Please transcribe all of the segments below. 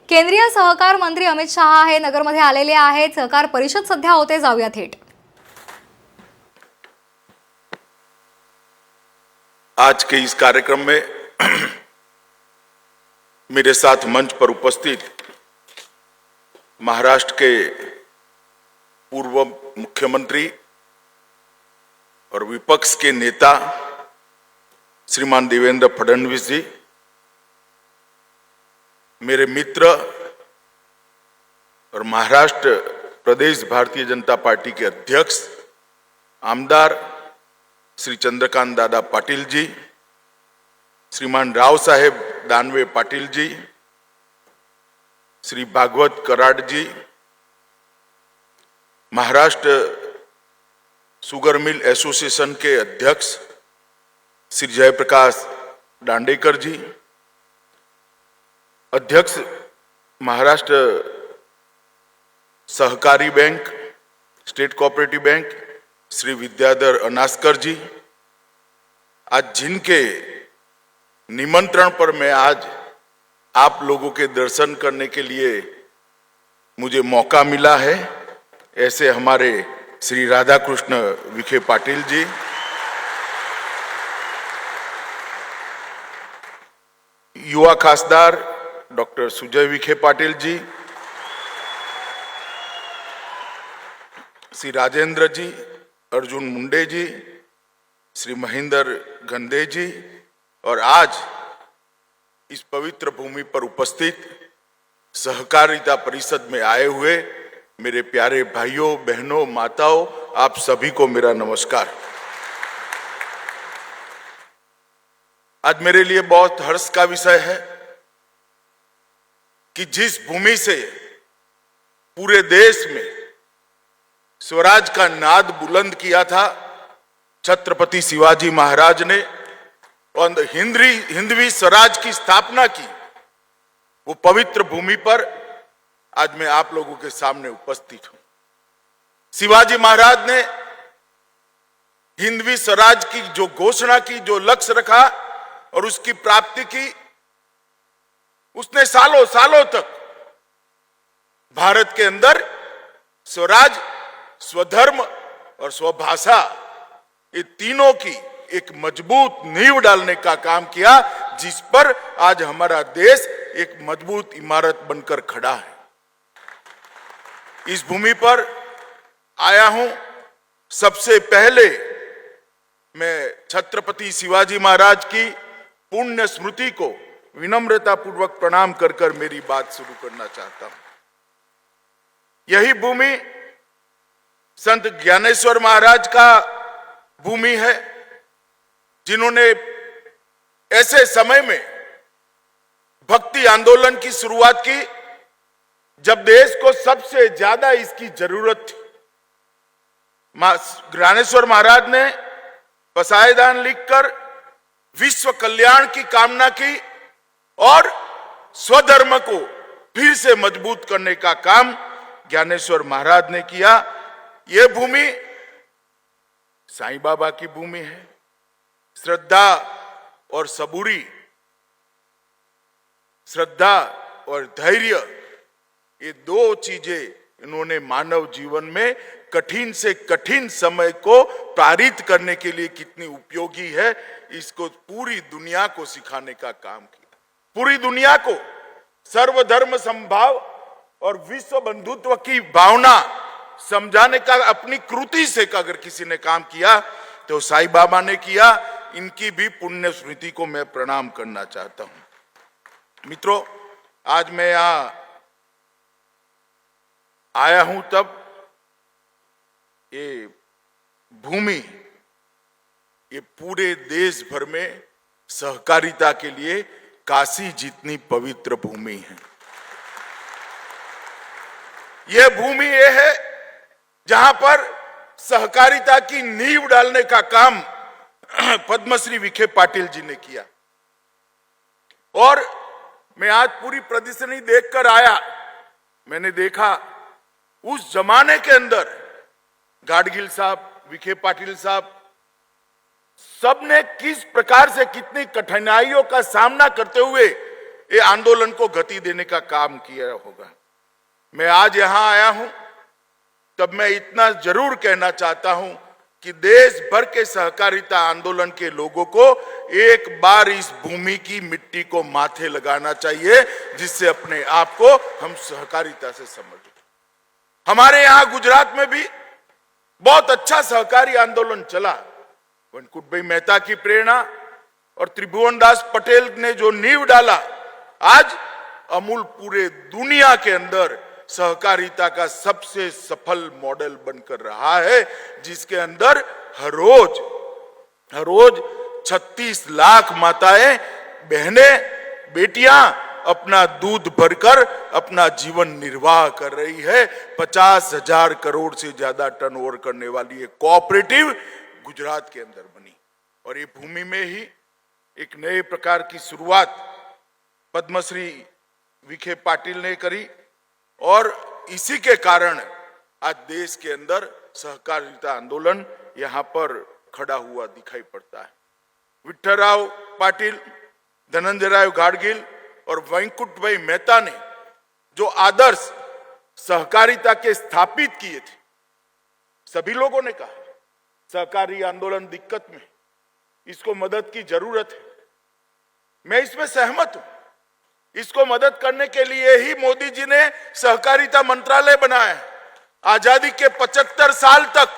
केंद्रीय सहकार मंत्री अमित शहा हे नगरमध्ये आलेले आहेत। सहकार परिषद सध्या होते, जाऊया थेट। आज के इस कार्यक्रम में मेरे साथ मंच पर उपस्थित महाराष्ट्र के पूर्व मुख्यमंत्री और विपक्ष के नेता श्रीमान देवेंद्र फडणवीस जी, मेरे मित्र और महाराष्ट्र प्रदेश भारतीय जनता पार्टी के अध्यक्ष आमदार श्री चंद्रकांत दादा पाटिल जी, श्रीमान Rao Saheb Danve Patil ji, Shri Bhagwat Karad ji, Maharashtra sugar mill association के अध्यक्ष श्री जयप्रकाश दांडेकर जी, अध्यक्ष महाराष्ट्र सहकारी bank state cooperative bank Shri Vidyadhar Anaskar ji, आज जिनके निमंत्रण पर मैं आज आप लोगों के दर्शन करने के लिए मुझे मौका मिला है, ऐसे हमारे श्री राधाकृष्ण विखे पाटिल जी, युवा खासदार डॉक्टर सुजय विखे पाटिल जी, श्री राजेंद्र जी, अर्जुन मुंडे जी, श्री महेंद्र गंदे जी और आज इस पवित्र भूमि पर उपस्थित सहकारिता परिषद में आए हुए मेरे प्यारे भाइयों बहनों माताओं, आप सभी को मेरा नमस्कार। आज मेरे लिए बहुत हर्ष का विषय है कि जिस भूमि से पूरे देश में स्वराज का नाद बुलंद किया था छत्रपति शिवाजी महाराज ने और हिंदवी स्वराज की स्थापना की, वो पवित्र भूमि पर आज मैं आप लोगों के सामने उपस्थित हूं। शिवाजी महाराज ने हिंदवी स्वराज की जो घोषणा की, जो लक्ष्य रखा और उसकी प्राप्ति की, उसने सालों सालों तक भारत के अंदर स्वराज, स्वधर्म और स्वभाषा, ये तीनों की एक मजबूत नींव डालने का काम किया, जिस पर आज हमारा देश एक मजबूत इमारत बनकर खड़ा है। इस भूमि पर आया हूं, सबसे पहले मैं छत्रपति शिवाजी महाराज की पुण्य स्मृति को विनम्रता पूर्वक प्रणाम कर मेरी बात शुरू करना चाहता हूं। यही भूमि संत ज्ञानेश्वर महाराज का भूमि है, जिन्होंने ऐसे समय में भक्ति आंदोलन की शुरुआत की जब देश को सबसे ज्यादा इसकी जरूरत थी। ज्ञानेश्वर महाराज ने पसायदान लिखकर विश्व कल्याण की कामना की और स्वधर्म को फिर से मजबूत करने का काम ज्ञानेश्वर महाराज ने किया। यह भूमि साईं बाबा की भूमि है। श्रद्धा और सबूरी, श्रद्धा और धैर्य, ये दो चीजें इन्होंने मानव जीवन में कठिन से कठिन समय को पारित करने के लिए कितनी उपयोगी है, इसको पूरी दुनिया को सिखाने का काम किया। पूरी दुनिया को सर्वधर्म समभाव और विश्व बंधुत्व की भावना समझाने का अपनी कृति से अगर किसी ने काम किया तो साईं बाबा ने किया। इनकी भी पुण्य स्मृति को मैं प्रणाम करना चाहता हूं। मित्रों, आज मैं यहां आया हूं तब ये भूमि, ये पूरे देश भर में सहकारिता के लिए काशी जितनी पवित्र भूमि है। यह भूमि ये है जहां पर सहकारिता की नींव डालने का काम पद्मश्री विखे पाटिल जी ने किया। और मैं आज पूरी प्रदर्शनी देखकर आया, मैंने देखा उस जमाने के अंदर गाडगिल साहब, विखे पाटिल साहब, सबने किस प्रकार से कितनी कठिनाइयों का सामना करते हुए ये आंदोलन को गति देने का काम किया होगा। मैं आज यहां आया हूं तब मैं इतना जरूर कहना चाहता हूं कि देश भर के सहकारिता आंदोलन के लोगों को एक बार इस भूमि की मिट्टी को माथे लगाना चाहिए, जिससे अपने आप को हम सहकारिता से समझें। हमारे यहां गुजरात में भी बहुत अच्छा सहकारी आंदोलन चला। वनकुट भाई मेहता की प्रेरणा और त्रिभुवनदास पटेल ने जो नींव डाला, आज अमूल पूरे दुनिया के अंदर सहकारिता का सबसे सफल मॉडल बनकर रहा है, जिसके अंदर हर रोज 36 लाख माताएं, बहनें, बेटियां अपना दूध भरकर अपना जीवन निर्वाह कर रही है। 50,000 करोड़ से ज्यादा टर्नओवर करने वाली एक कोऑपरेटिव गुजरात के अंदर बनी, और ये भूमि में ही एक नए प्रकार की शुरुआत पद्मश्री विखे पाटिल ने करी, और इसी के कारण आज देश के अंदर सहकारिता आंदोलन यहां पर खड़ा हुआ दिखाई पड़ता है। विठ्ठलराव पाटिल, धनंजयराव गाडगिल और वैंकुट भाई मेहता ने जो आदर्श सहकारिता के स्थापित किए थे, सभी लोगों ने कहा सहकारी आंदोलन दिक्कत में, इसको मदद की जरूरत है। मैं इसमें सहमत हूं। इसको मदद करने के लिए ही मोदी जी ने सहकारिता मंत्रालय बनाया है। आजादी के 75 साल तक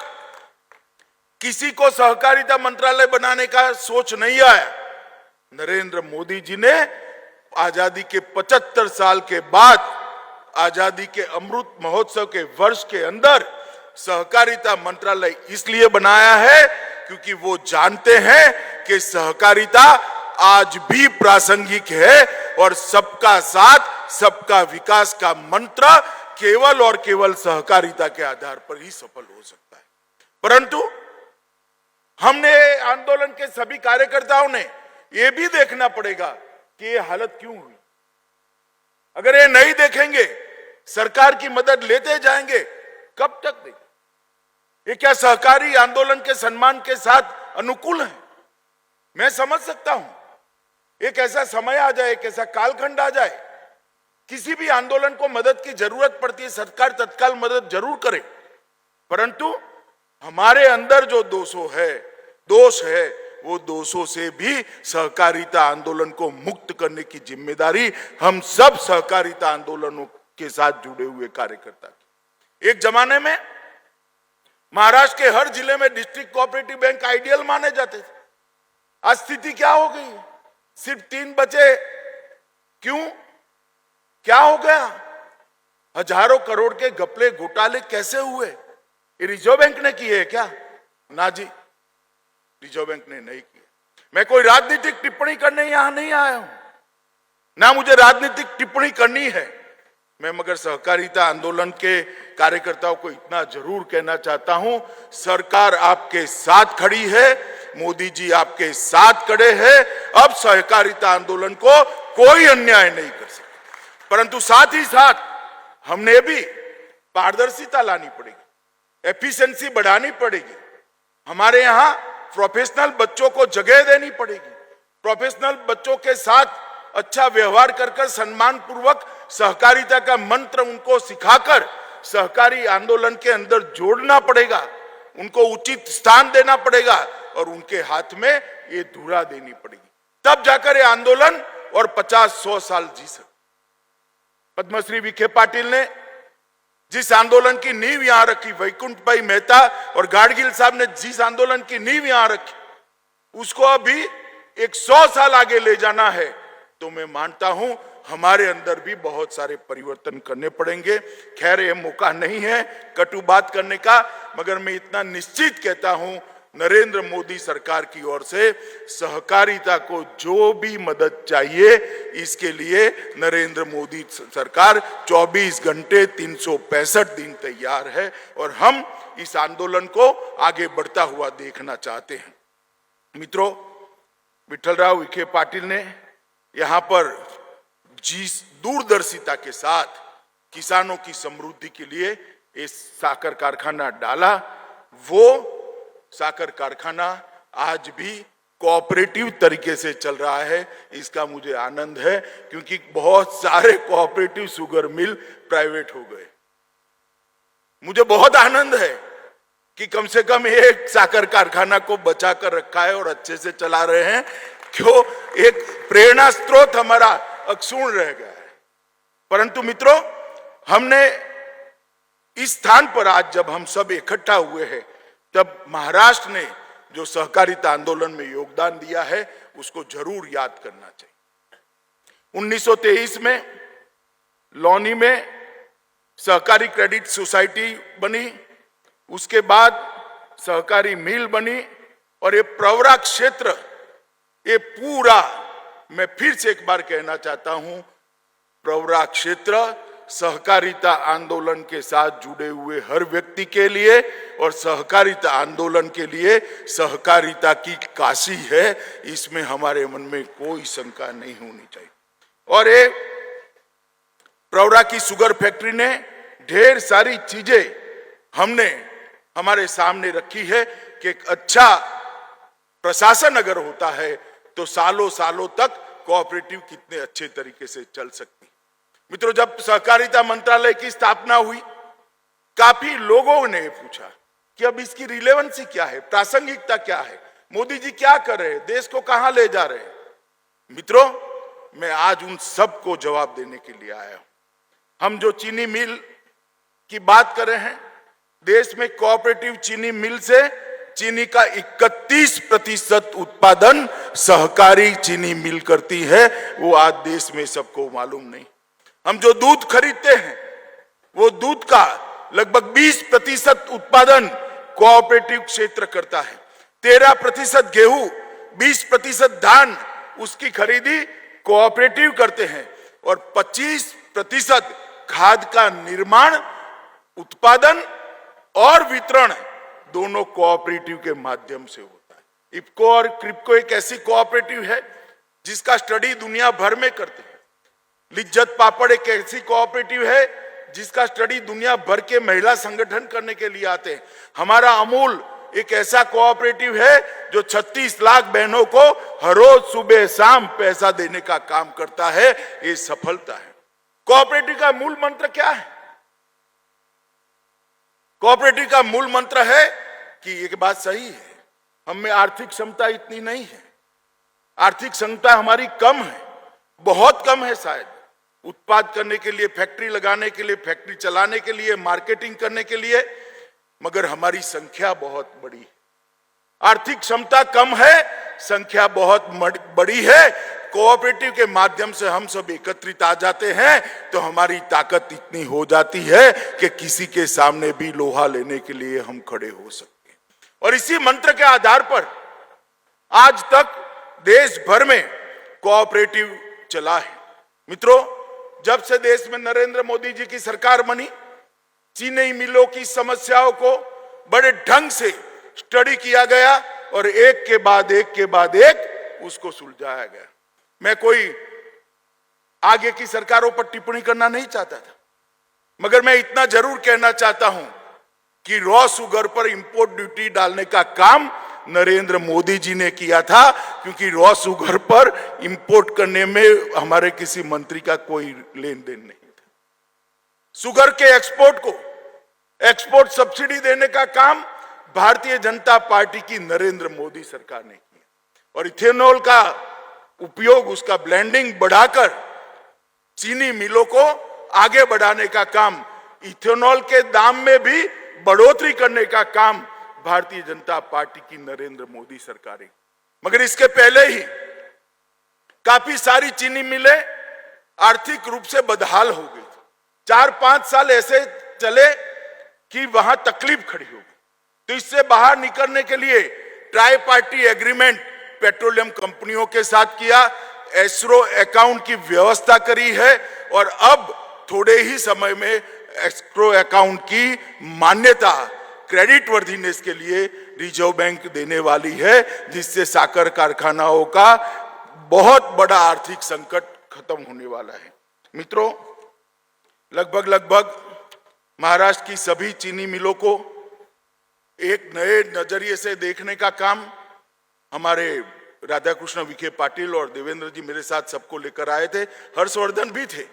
किसी को सहकारिता मंत्रालय बनाने का सोच नहीं आया। नरेंद्र मोदी जी ने आजादी के 75 साल के बाद आजादी के अमृत महोत्सव के वर्ष के अंदर सहकारिता मंत्रालय इसलिए बनाया है क्योंकि वो जानते हैं कि सहकारिता आज भी प्रासंगिक है, और सबका साथ सबका विकास का मंत्र केवल और केवल सहकारिता के आधार पर ही सफल हो सकता है। परंतु हमने आंदोलन के सभी कार्यकर्ताओं ने यह भी देखना पड़ेगा कि ये हालत क्यों हुई। अगर ये नहीं देखेंगे, सरकार की मदद लेते जाएंगे, कब तक देंगे? ये क्या सहकारी आंदोलन के सम्मान के साथ अनुकूल है? मैं समझ सकता हूं एक ऐसा समय आ जाए, एक ऐसा कालखंड आ जाए, किसी भी आंदोलन को मदद की जरूरत पड़ती है, सरकार तत्काल मदद जरूर करे, परंतु हमारे अंदर जो दोष है वो दोषों से भी सहकारिता आंदोलन को मुक्त करने की जिम्मेदारी हम सब सहकारिता आंदोलनों के साथ जुड़े हुए कार्यकर्ता की। एक जमाने में महाराष्ट्र के हर जिले में डिस्ट्रिक्ट कोऑपरेटिव बैंक आइडियल माने जाते थे। आज स्थिति क्या हो गई? सिर्फ 3 बचे। क्यों? क्या हो गया? हजारों करोड़ के घपले घोटाले कैसे हुए? ये रिजर्व बैंक ने किए है क्या? ना जी, रिजर्व बैंक ने नहीं किया। मैं कोई राजनीतिक टिप्पणी करने यहां नहीं आया हूं, ना मुझे राजनीतिक टिप्पणी करनी है। मैं मगर सहकारिता आंदोलन के कार्यकर्ताओं को इतना जरूर कहना चाहता हूं, सरकार आपके साथ खड़ी है, मोदी जी आपके साथ खड़े हैं। अब सहकारिता आंदोलन को कोई अन्याय नहीं कर सकता, परंतु साथ ही साथ हमने भी पारदर्शिता लानी पड़ेगी, एफिशिएंसी बढ़ानी पड़ेगी। हमारे यहां प्रोफेशनल बच्चों को जगह देनी पड़ेगी, प्रोफेशनल बच्चों के साथ अच्छा व्यवहार कर सम्मान पूर्वक सहकारिता का मंत्र उनको सिखाकर सहकारी आंदोलन के अंदर जोड़ना पड़ेगा, उनको उचित स्थान देना पड़ेगा और उनके हाथ में ये धुरा देनी पड़ेगी। तब जाकर ये आंदोलन और 50-100 साल जी सकते। पद्मश्री विखे पाटिल ने जिस आंदोलन की नींव यहां रखी, वैकुंठ भाई मेहता और गाडगिल साहब ने जिस आंदोलन की नींव यहां रखी, उसको अभी 100 साल आगे ले जाना है तो मैं मानता हूं हमारे अंदर भी बहुत सारे परिवर्तन करने पड़ेंगे। खैर ये मौका नहीं है कटु बात करने का, मगर मैं इतना निश्चित कहता हूं नरेंद्र मोदी सरकार की ओर से सहकारिता को जो भी मदद चाहिए, इसके लिए नरेंद्र मोदी सरकार 24 घंटे 365 दिन तैयार है और हम इस आंदोलन को आगे बढ़ता हुआ देखना चाहते हैं। मित्रों, विठ्ठलराव विखे पाटिल ने यहां पर जिस दूरदर्शिता के साथ किसानों की समृद्धि के लिए इस साकर कारखाना डाला, वो साकर कारखाना आज भी कोऑपरेटिव तरीके से चल रहा है, इसका मुझे आनंद है, क्योंकि बहुत सारे कोऑपरेटिव शुगर मिल प्राइवेट हो गए। मुझे बहुत आनंद है कि कम से कम एक साकर कारखाना को बचा कर रखा है और अच्छे से चला रहे हैं, क्यों एक प्रेरणा स्रोत हमारा अक्षुण्ण रह गया है। परंतु मित्रों, हमने इस स्थान पर आज जब हम सब इकट्ठा हुए हैं, तब महाराष्ट्र ने जो सहकारिता आंदोलन में योगदान दिया है उसको जरूर याद करना चाहिए। 1923 में लौनी में सहकारी क्रेडिट सोसाइटी बनी, उसके बाद सहकारी मिल बनी, और ये प्रवरा क्षेत्र, ये पूरा, मैं फिर से एक बार कहना चाहता हूं, प्रवरा क्षेत्र सहकारिता आंदोलन के साथ जुड़े हुए हर व्यक्ति के लिए और सहकारिता आंदोलन के लिए सहकारिता की काशी है, इसमें हमारे मन में कोई शंका नहीं होनी चाहिए। और ये प्रवरा की शुगर फैक्ट्री ने ढेर सारी चीजें हमने हमारे सामने रखी है कि एक अच्छा प्रशासन अगर होता है तो सालों सालों तक कोऑपरेटिव कितने अच्छे तरीके से चल सकती। मित्रों, जब सहकारिता मंत्रालय की स्थापना हुई, काफी लोगों ने पूछा कि अब इसकी रिलेवेंसी क्या है, प्रासंगिकता क्या है, मोदी जी क्या कर रहे हैं, देश को कहां ले जा रहे हैं। मित्रों, मैं आज उन सबको जवाब देने के लिए आया हूं। हम जो चीनी मिल की बात कर रहे हैं, देश में कोऑपरेटिव चीनी मिल से चीनी का 31% उत्पादन सहकारी चीनी मिल करती है, वो आज देश में सबको मालूम नहीं। हम जो दूध खरीदते हैं, वो दूध का लगभग 20% उत्पादन कोऑपरेटिव क्षेत्र करता है। 13% गेहूं, 20% धान, उसकी खरीदी कोऑपरेटिव करते हैं, और 25% खाद का निर्माण, उत्पादन और वितरण दोनों कोऑपरेटिव के माध्यम से होता है। इफको और क्रिप्को एक ऐसी कोऑपरेटिव है जिसका स्टडी दुनिया भर में करते हैं। लिज्जत पापड़ एक ऐसी कोऑपरेटिव है जिसका स्टडी दुनिया भर के महिला संगठन करने के लिए आते हैं। हमारा अमूल एक ऐसा कोऑपरेटिव है जो 36 लाख बहनों को हर रोज सुबह शाम पैसा देने का काम करता है। ये सफलता है। कोऑपरेटिव का मूल मंत्र क्या है? कोऑपरेटिव का मूल मंत्र है कि एक बात सही है, हम में आर्थिक क्षमता इतनी नहीं है, आर्थिक क्षमता हमारी कम है, बहुत कम है शायद, उत्पाद करने के लिए, फैक्ट्री लगाने के लिए, फैक्ट्री चलाने के लिए, मार्केटिंग करने के लिए, मगर हमारी संख्या बहुत बड़ी है। आर्थिक क्षमता कम है, संख्या बहुत बड़ी है। कोऑपरेटिव के माध्यम से हम सब एकत्रित आ जाते हैं तो हमारी ताकत इतनी हो जाती है कि किसी के सामने भी लोहा लेने के लिए हम खड़े हो सकते हैं। और इसी मंत्र के आधार पर आज तक देश भर में कोऑपरेटिव चला है। मित्रों, जब से देश में नरेंद्र मोदी जी की सरकार बनी, चीनी मिलों की समस्याओं को बड़े ढंग से स्टडी किया गया और एक के बाद एक उसको सुलझाया गया। मैं कोई आगे की सरकारों पर टिप्पणी करना नहीं चाहता था, मगर मैं इतना जरूर कहना चाहता हूं कि रॉ शुगर पर इंपोर्ट ड्यूटी डालने का काम नरेंद्र मोदी जी ने किया था, क्योंकि रॉ शुगर पर इंपोर्ट करने में हमारे किसी मंत्री का कोई लेन देन नहीं था। शुगर के एक्सपोर्ट को एक्सपोर्ट सब्सिडी देने का काम भारतीय जनता पार्टी की नरेंद्र मोदी सरकार ने किया, और इथेनॉल का उपयोग, उसका ब्लेंडिंग बढ़ाकर चीनी मिलों को आगे बढ़ाने का काम, इथेनॉल के दाम में भी बढ़ोतरी करने का काम भारतीय जनता पार्टी की नरेंद्र मोदी सरकार है। मगर इसके पहले ही काफी सारी चीनी मिलें आर्थिक रूप से बदहाल हो गई। 4-5 साल ऐसे चले कि वहां तकलीफ खड़ी हो गई। तो इससे बाहर निकलने के लिए ट्राई पार्टी एग्रीमेंट पेट्रोलियम कंपनियों के साथ किया, एस्क्रो अकाउंट की व्यवस्था करी है, और अब थोड़े ही समय में एस्क्रो अकाउंट की मान्यता क्रेडिट वर्दीनेस के लिए रिजर्व बैंक देने वाली है, जिससे साकर कारखानाओं का बहुत बड़ा आर्थिक संकट खत्म होने वाला है। मित्रों, लगभग महाराष्ट्र की सभी चीनी मिलों को एक नए नजरिए से देखने का काम हमारे राधाकृष्ण विखे पाटिल और देवेंद्र जी मेरे साथ सबको लेकर आए थे, हर्षवर्धन भी थे।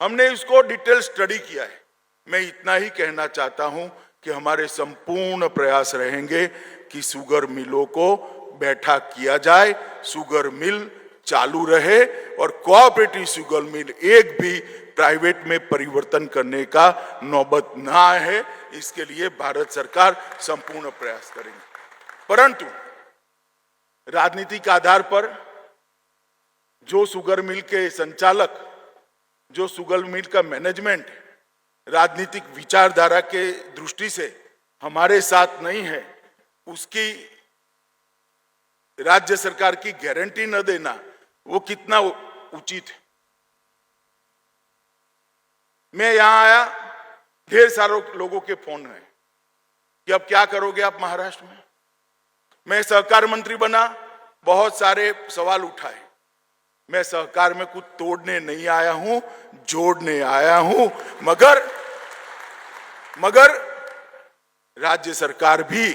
हमने इसको डिटेल स्टडी किया है। मैं इतना ही कहना चाहता हूं कि हमारे संपूर्ण प्रयास रहेंगे कि शुगर मिलों को बैठा किया जाए, शुगर मिल चालू रहे और कोऑपरेटिव शुगर मिल एक भी प्राइवेट में परिवर्तन करने का नौबत ना आए, इसके लिए भारत सरकार संपूर्ण प्रयास करेंगे। परंतु राजनीतिक आधार पर जो शुगर मिल के संचालक, जो शुगर मिल का मैनेजमेंट राजनीतिक विचारधारा के दृष्टि से हमारे साथ नहीं है, उसकी राज्य सरकार की गारंटी न देना वो कितना उचित है। मैं यहां आया, ढेर सारे लोगों के फोन है कि अब क्या करोगे आप महाराष्ट्र में। मैं सहकार मंत्री बना, बहुत सारे सवाल उठाए। मैं सहकार में कुछ तोड़ने नहीं आया हूं, जोड़ने आया हूं। मगर राज्य सरकार भी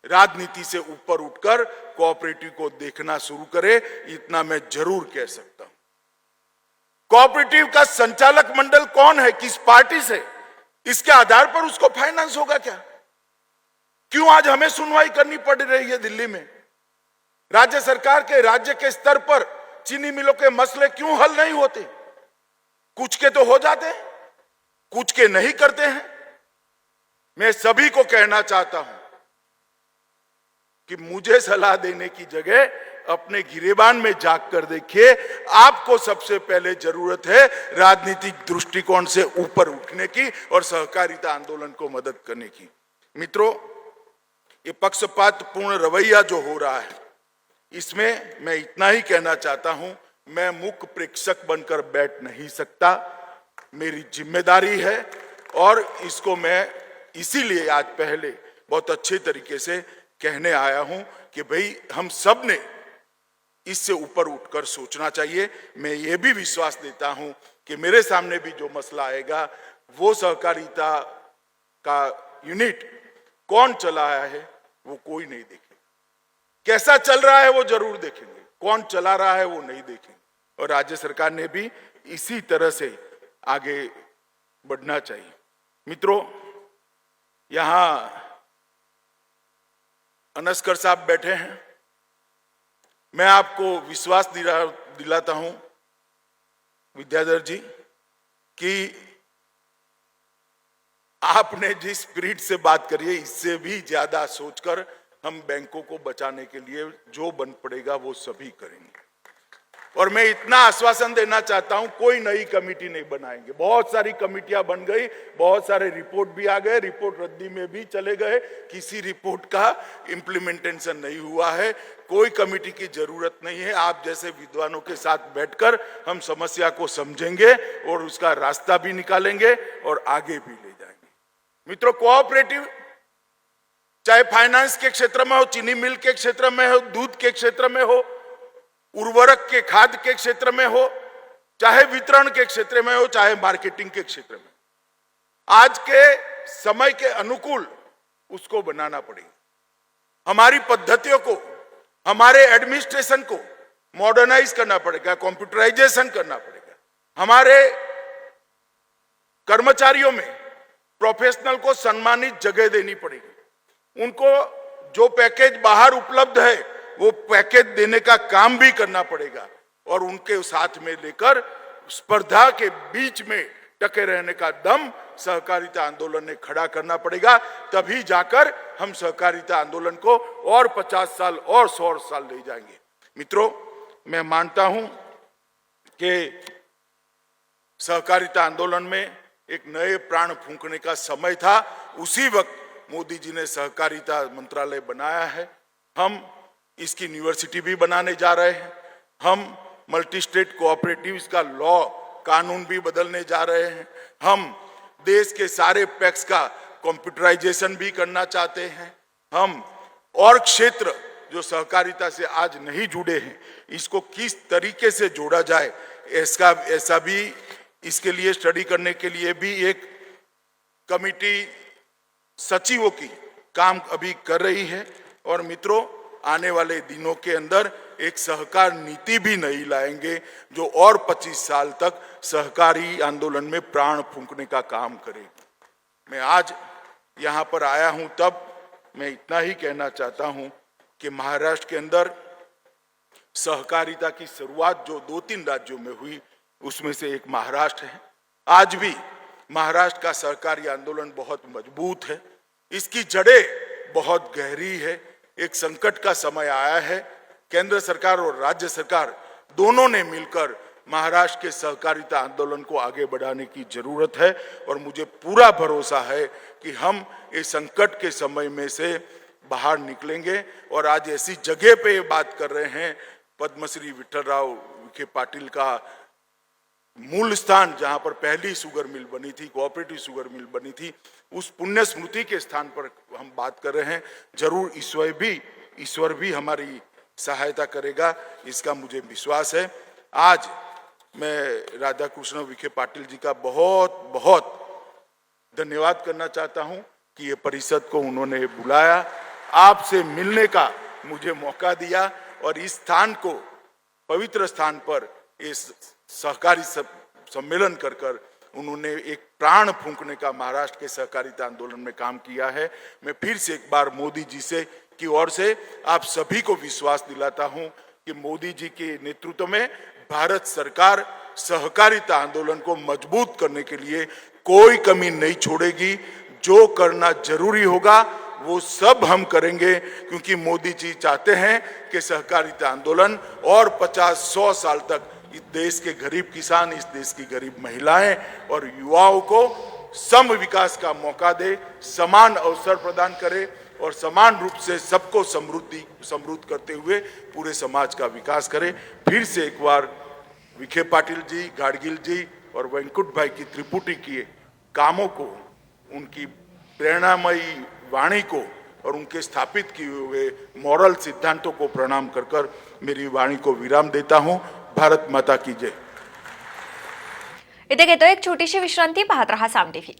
राजनीति से ऊपर उठकर कोऑपरेटिव को देखना शुरू करे, इतना मैं जरूर कह सकता हूं। कोऑपरेटिव का संचालक मंडल कौन है, किस पार्टी से, इसके आधार पर उसको फाइनेंस होगा क्या? क्यों आज हमें सुनवाई करनी पड़ रही है दिल्ली में? राज्य सरकार के, राज्य के स्तर पर चीनी मिलों के मसले क्यों हल नहीं होते? कुछ के तो हो जाते हैं, कुछ के नहीं करते हैं। मैं सभी को कहना चाहता हूं कि मुझे सलाह देने की जगह अपने गिरेबान में जाग कर देखिए। आपको सबसे पहले जरूरत है राजनीतिक दृष्टिकोण से ऊपर उठने की और सहकारिता आंदोलन को मदद करने की। मित्रों, ये पक्षपातपूर्ण रवैया जो हो रहा है, इसमें मैं इतना ही कहना चाहता हूं, मैं मूक प्रेक्षक बनकर बैठ नहीं सकता। मेरी जिम्मेदारी है और इसको मैं इसीलिए आज पहले बहुत अच्छे तरीके से कहने आया हूं कि भाई हम सब ने इससे ऊपर उठकर सोचना चाहिए। मैं ये भी विश्वास देता हूं कि मेरे सामने भी जो मसला आएगा, वो सहकारिता का यूनिट कौन चलाया है वो कोई नहीं देखेगा। कैसा चल रहा है वो जरूर देखेंगे, कौन चला रहा है वो नहीं देखेंगे। और राज्य सरकार ने भी इसी तरह से आगे बढ़ना चाहिए। मित्रों, यहां अनस्कर साहब बैठे हैं। मैं आपको विश्वास दिलाता हूं विद्याधर जी कि आपने जिस स्पिरिट से बात करी है, इससे भी ज्यादा सोचकर हम बैंकों को बचाने के लिए जो बन पड़ेगा वो सभी करेंगे। और मैं इतना आश्वासन देना चाहता हूं, कोई नई कमेटी नहीं बनाएंगे। बहुत सारी कमेटियां बन गई, बहुत सारे रिपोर्ट भी आ गए, रिपोर्ट रद्दी में भी चले गए, किसी रिपोर्ट का इम्प्लीमेंटेशन नहीं हुआ है। कोई कमेटी की जरूरत नहीं है। आप जैसे विद्वानों के साथ बैठकर हम समस्या को समझेंगे और उसका रास्ता भी निकालेंगे और आगे भी ले जाएंगे। मित्रों, कोऑपरेटिव चाहे फाइनेंस के क्षेत्र में हो, चीनी मिल के क्षेत्र में हो, दूध के क्षेत्र में हो, उर्वरक के खाद के क्षेत्र में हो, चाहे वितरण के क्षेत्र में हो, चाहे मार्केटिंग के क्षेत्र में, आज के समय के अनुकूल उसको बनाना पड़ेगा। हमारी पद्धतियों को, हमारे एडमिनिस्ट्रेशन को मॉडर्नाइज करना पड़ेगा, कंप्यूटराइजेशन करना पड़ेगा। हमारे कर्मचारियों में प्रोफेशनल को सम्मानित जगह देनी पड़ेगी। उनको जो पैकेज बाहर उपलब्ध है वो पैकेज देने का काम भी करना पड़ेगा और उनके साथ में लेकर स्पर्धा के बीच में टके रहने का दम सहकारिता आंदोलन ने खड़ा करना पड़ेगा। तभी जाकर हम सहकारिता आंदोलन को और 50 साल और 100 साल ले जाएंगे। मित्रों, मैं मानता हूं कि सहकारिता आंदोलन में एक नए प्राण फूंकने का समय था। उसी वक्त मोदी जी ने सहकारिता मंत्रालय बनाया है। हम इसकी यूनिवर्सिटी भी बनाने जा रहे हैं। हम मल्टी स्टेट कोऑपरेटिव्स का लॉ, कानून भी बदलने जा रहे हैं। हम देश के सारे पैक्स का कंप्यूटराइजेशन भी करना चाहते हैं। हम और क्षेत्र जो सहकारिता से आज नहीं जुड़े हैं, इसको किस तरीके से जोड़ा जाए, ऐसा भी इसके लिए स्टडी करने के लिए भी एक कमिटी सचिवों की काम अभी कर रही है। और मित्रों, आने वाले दिनों के अंदर एक सहकार नीति भी नहीं लाएंगे जो और 25 साल तक सहकारी आंदोलन में प्राण फूंकने का काम करे। मैं आज यहाँ पर आया हूँ तब मैं इतना ही कहना चाहता हूँ कि महाराष्ट्र के अंदर सहकारिता की शुरुआत जो 2-3 राज्यों में हुई उसमें से एक महाराष्ट्र है। आज भी महाराष्ट्र का सहकारी आंदोलन बहुत मजबूत है, इसकी जड़ें बहुत गहरी है। एक संकट का समय आया है, केंद्र सरकार और राज्य सरकार दोनों ने मिलकर महाराष्ट्र के सहकारिता आंदोलन को आगे बढ़ाने की जरूरत है और मुझे पूरा भरोसा है कि हम इस संकट के समय में से बाहर निकलेंगे। और आज ऐसी जगह पे बात कर रहे हैं, पद्मश्री विठलराव विखे पाटिल का मूल स्थान जहां पर पहली शुगर मिल बनी थी, कोऑपरेटिव शुगर मिल बनी थी, उस पुण्य स्मृति के स्थान पर हम बात कर रहे हैं। जरूर ईश्वर भी हमारी सहायता करेगा, इसका मुझे विश्वास है। आज मैं राधा कृष्ण विखे पाटिल जी का बहुत बहुत धन्यवाद करना चाहता हूं कि ये परिषद को उन्होंने बुलाया, आपसे मिलने का मुझे मौका दिया और इस स्थान को, पवित्र स्थान पर इस सहकारी सम्मेलन कर उन्होंने एक प्राण फूंकने का महाराष्ट्र के सहकारिता आंदोलन में काम किया है। मैं फिर से एक बार मोदी जी से की ओर से आप सभी को विश्वास दिलाता हूं कि मोदी जी के नेतृत्व में भारत सरकार सहकारिता आंदोलन को मजबूत करने के लिए कोई कमी नहीं छोड़ेगी। जो करना जरूरी होगा वो सब हम करेंगे, क्योंकि मोदी जी चाहते हैं कि सहकारिता आंदोलन और 50-100 साल तक इस देश के गरीब किसान, इस देश की गरीब महिलाएं और युवाओं को सम विकास का मौका दे, समान अवसर प्रदान करे और समान रूप से सबको समृद्ध करते हुए पूरे समाज का विकास करे। फिर से एक बार विखे पाटिल जी, गाडगिल जी और वेंकुट भाई की त्रिपुटी के कामों को, उनकी प्रेरणामयी वाणी को और उनके स्थापित किए हुए मॉरल सिद्धांतों को प्रणाम कर मेरी वाणी को विराम देता हूं। भारत माता की जय। इथे घेतो एक छोटीशी विश्रांती, पाहत रहा साम टीव्ही।